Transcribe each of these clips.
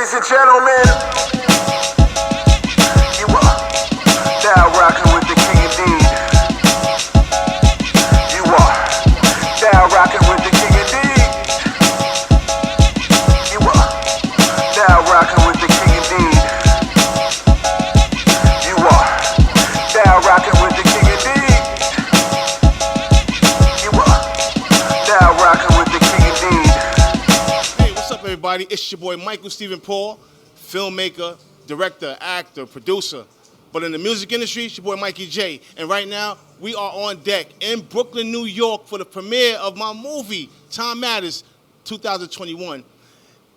Ladies and gentlemen, you are now rocking with the King Indeed. You are now rocking with the King Indeed. You are now rocking with the King Indeed. You are now rocking with the King Indeed. You are now rocking with the King Indeed. Hey, what's up, everybody? It's your boy Michael Stephen Paul, filmmaker, director, actor, producer. But in the music industry, it's your boy Mikey Jay. And right now, we are on deck in Brooklyn, New York for the premiere of my movie, Time Matters, 2021.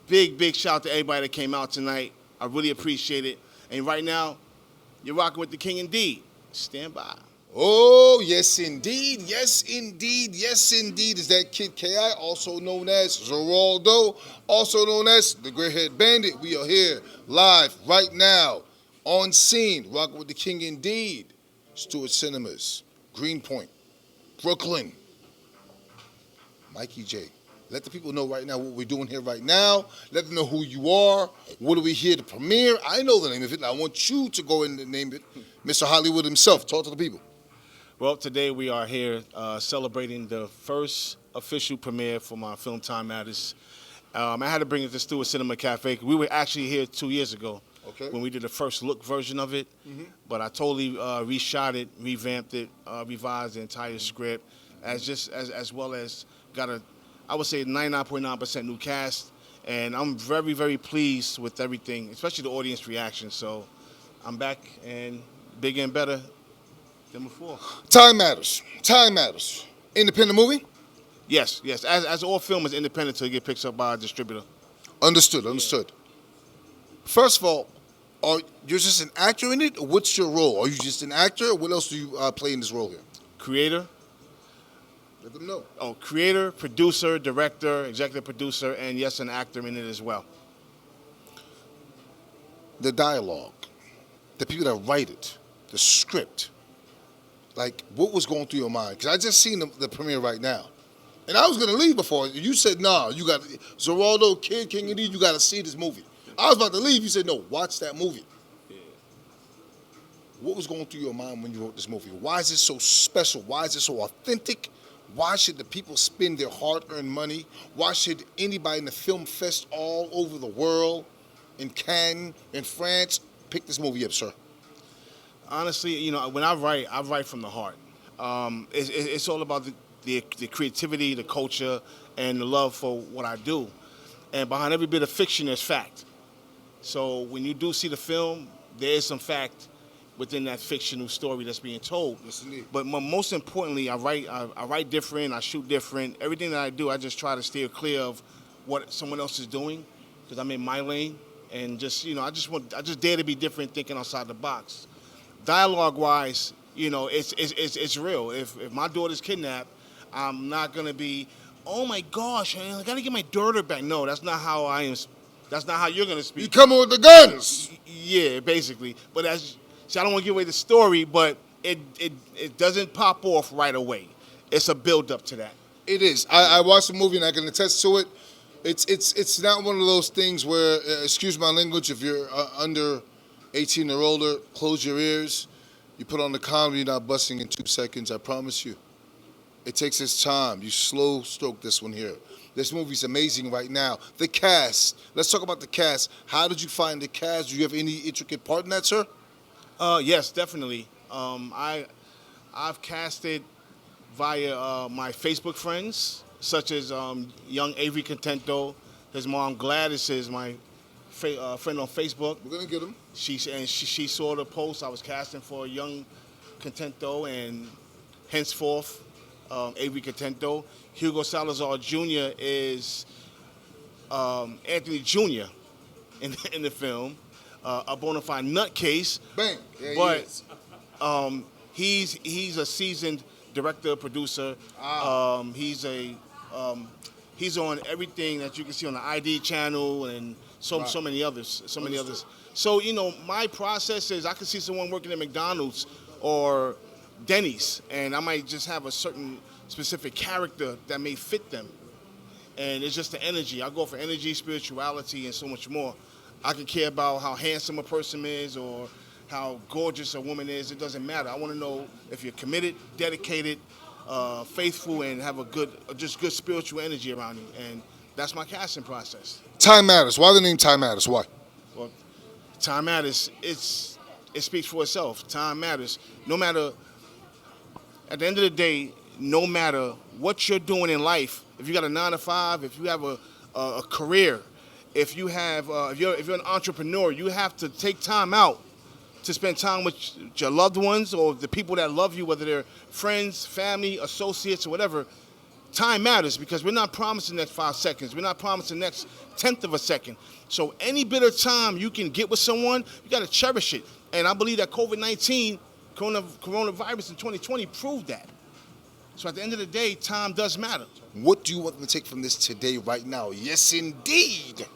Big shout out to everybody that came out tonight. I really appreciate it. And right now, you're rocking with the King Indeed. Stand by. Oh, yes, indeed. Yes, indeed. Yes, indeed. Is that KiD K.I, also known as Zoeraldo, also known as the Gray Haired Bandit. We are here live right now on scene, rocking with the King Indeed. Stuart Cinemas, Greenpoint, Brooklyn. Mikey Jay. Let the people know right now what we're doing here right now. Let them know who you are. What are we here to premiere? I know the name of it. I want you to go in and name it. Mr. Hollywood himself. Talk to the people. Well, today we are here celebrating the first official premiere for my film Time Matters. I had to bring it to Stuart Cinema Cafe. We were actually here 2 years ago when we did the first look version of it. But I totally reshot it, revamped it, revised the entire script, as well as got I would say 99.9% new cast. And I'm very pleased with everything, especially the audience reaction. So I'm back and bigger and better than before. Time Matters. Time Matters. Independent movie? Yes. As all film is independent until it gets picked up by a distributor. Understood. First of all, you're just an actor in it? Or what's your role? Are you just an actor? Or what else do you play in this role here? Creator. Let them know. Oh, creator, producer, director, executive producer, and yes, an actor in it as well. The dialogue, the people that write it, the script, like what was going through your mind? Because I just seen the premiere right now. And I was going to leave before. You said, nah, you got Zoeraldo, KiD, King Indeed, you got to see this movie. I was about to leave. You said, no, watch that movie. Yeah. What was going through your mind when you wrote this movie? Why is it so special? Why is it so authentic? Why should the people spend their hard-earned money? Why should anybody in the film fest all over the world, in Cannes, in France, pick this movie up, sir? Honestly, when I write from the heart. It's all about the creativity, the culture, and the love for what I do. And behind every bit of fiction, there's fact. So when you do see the film, there is some fact within that fictional story that's being told. Yes, indeed. But most importantly, I write different, I shoot different. Everything that I do, I just try to steer clear of what someone else is doing, because I'm in my lane, and I just dare to be different, thinking outside the box. Dialogue-wise, it's real. If my daughter's kidnapped, I'm not gonna be, oh my gosh, I gotta get my daughter back. No, that's not how I am. That's not how you're gonna speak. You coming with the guns? Yeah, basically. But I don't want to give away the story, but it doesn't pop off right away. It's a build up to that. It is. I watched the movie and I can attest to it. It's not one of those things where, excuse my language, if you're under 18 or older, close your ears. You put on the comedy, you're not busting in 2 seconds. I promise you. It takes its time. You slow stroke this one here. This movie's amazing right now. The cast. Let's talk about the cast. How did you find the cast? Do you have any intricate part in that, sir? Yes, definitely. I've casted via my Facebook friends, such as young Avery Contento. His mom Gladys is my friend on Facebook. We're gonna get him. She saw the post. I was casting for a young Contento, and henceforth, Avery Contento. Hugo Salazar Jr. is Anthony Jr. in the film. A bona fide nutcase. Bang. Yeah, but he's a seasoned director, producer. He's on everything that you can see on the ID channel and so many others. So my process is I can see someone working at McDonald's or Denny's, and I might just have a certain specific character that may fit them. And it's just the energy. I go for energy, spirituality, and so much more. I can care about how handsome a person is or how gorgeous a woman is. It doesn't matter. I want to know if you're committed, dedicated, faithful, and have a good spiritual energy around you. And that's my casting process. Time matters. Why the name Time Matters? Why? Well, time matters. It speaks for itself. Time matters. No matter, at the end of the day, no matter what you're doing in life, if you got a 9 to 5, if you have a career, if you're an entrepreneur, you have to take time out to spend time with your loved ones or the people that love you, whether they're friends, family, associates, or whatever. Time matters because we're not promising the next 5 seconds. We're not promising the next 1/10 of a second. So any bit of time you can get with someone, you got to cherish it. And I believe that COVID-19, coronavirus in 2020 proved that. So at the end of the day, time does matter. What do you want them to take from this today, right now? Yes, indeed.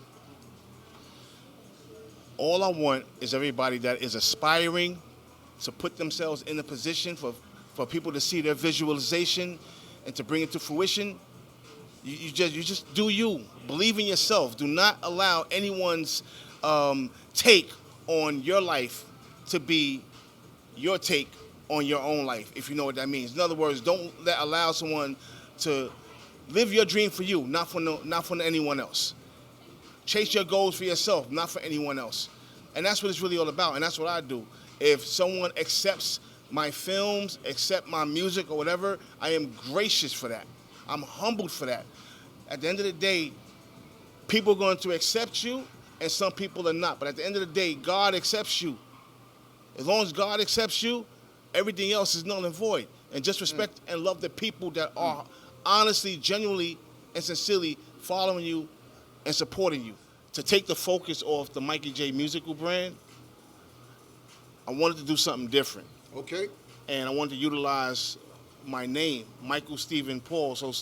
All I want is everybody that is aspiring to put themselves in a position for people to see their visualization and to bring it to fruition. You just do you. Believe in yourself. Do not allow anyone's take on your life to be your take on your own life, if you know what that means. In other words, don't allow someone to live your dream for you, not for anyone else. Chase your goals for yourself, not for anyone else. And that's what it's really all about, and that's what I do. If someone accepts my films, accept my music or whatever, I am gracious for that. I'm humbled for that. At the end of the day, people are going to accept you, and some people are not. But at the end of the day, God accepts you. As long as God accepts you, everything else is null and void. And just respect and love the people that are honestly, genuinely, and sincerely following you and supporting you. To take the focus off the Mikey Jay musical brand, I wanted to do something different. Okay. And I wanted to utilize my name, Michael Stephen Paul. So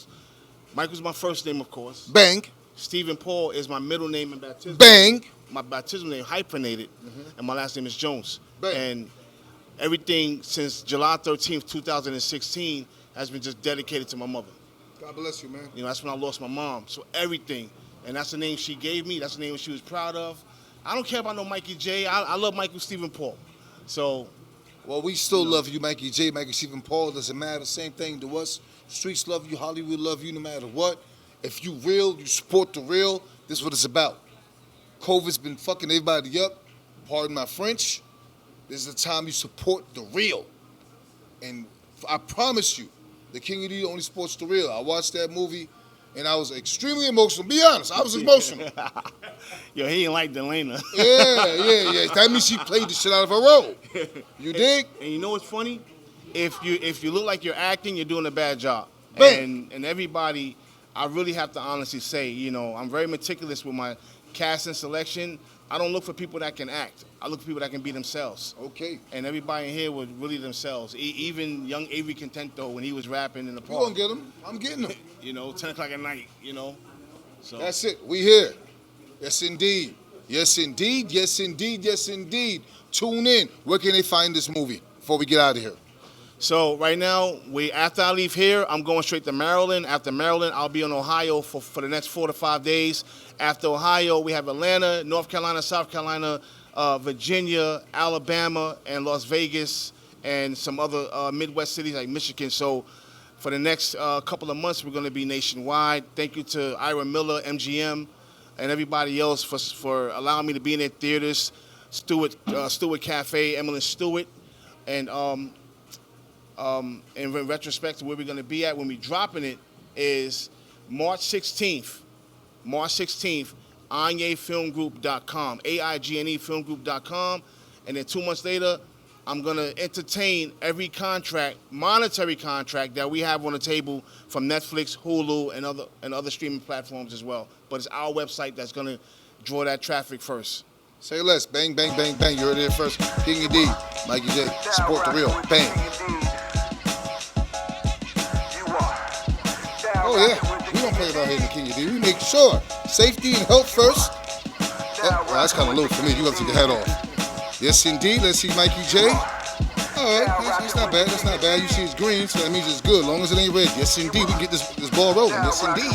Michael's my first name, of course. Bang. Stephen Paul is my middle name and baptismal. Bang. My baptismal name hyphenated, and my last name is Jones. Bang. And everything since July 13th, 2016 has been just dedicated to my mother. God bless you, man. You know, that's when I lost my mom. So everything. And that's the name she gave me. That's the name she was proud of. I don't care about no Mikey Jay. I love Michael Stephen Paul. So, well, we still love you, Mikey Jay, Mikey Stephen Paul. Doesn't matter. Same thing to us. Streets love you. Hollywood love you no matter what. If you real, you support the real. This is what it's about. COVID's been fucking everybody up. Pardon my French. This is the time you support the real. And I promise you, TheKingIndeed only supports the real. I watched that movie. And I was extremely emotional. Be honest, I was emotional. Yo, he ain't like Delana. Yeah. That means she played the shit out of her role. You dig? And you know what's funny? If you look like you're acting, you're doing a bad job. Bang. And everybody, I really have to honestly say, you know, I'm very meticulous with my casting selection. I don't look for people that can act. I look for people that can be themselves. Okay. And everybody in here was really themselves. Even young Avery Contento, when he was rapping in the park. You gonna get him? I'm getting him. You know, 10 o'clock at night, you know. So that's it. We here. Yes, indeed. Yes, indeed. Yes, indeed. Yes, indeed. Tune in. Where can they find this movie before we get out of here? So right now, after I leave here, I'm going straight to Maryland. After Maryland, I'll be in Ohio for the next 4 to 5 days. After Ohio, we have Atlanta, North Carolina, South Carolina, Virginia, Alabama, and Las Vegas, and some other Midwest cities like Michigan. So for the next couple of months, we're going to be nationwide. Thank you to Ira Miller, MGM, and everybody else for allowing me to be in their theaters. Stuart Cafe, Emily Stewart, and in retrospect to where we're going to be at when we're dropping it is March 16th, AIGNEfilmgroup.com, AIGNEfilmgroup.com, and then 2 months later, I'm going to entertain every monetary contract that we have on the table from Netflix, Hulu, and other streaming platforms as well. But it's our website that's going to draw that traffic first. Say less. Bang, bang, bang, bang. You heard it here first. KingIndeed, Mikey Jay. Support the real. Bang. Oh, yeah. We don't play about here in TheKingIndeed. We make sure safety and health first. Oh, well, that's kind of low for me. You have to take your head off. Yes, indeed. Let's see Mikey Jay. All right. That's not bad. That's not bad. You see it's green, so that means it's good. As long as it ain't red. Yes, indeed. We can get this ball rolling. Yes, indeed.